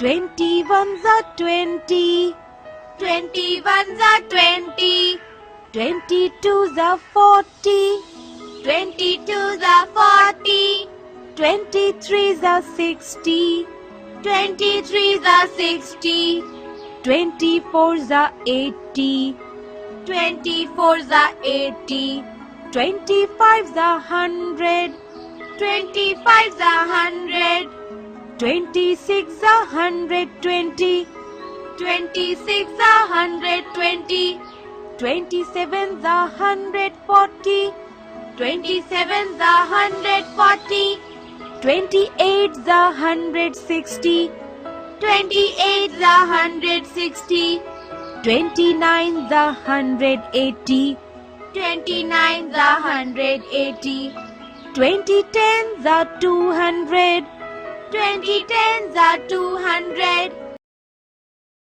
20 ones are 20. 20 ones are 20. 22s are 40. 22s are 40. 23s are 60. 23s are 60. 24s are 80. 24s are 80. 25s are 100. 25s are 100. 26 are 120. 26 are 120. 27s are 140. 27s are 140. 28s are 160. 28s are 160. 29s are 180. 29s are 180. 20 tens are 200. 20 tens are 200.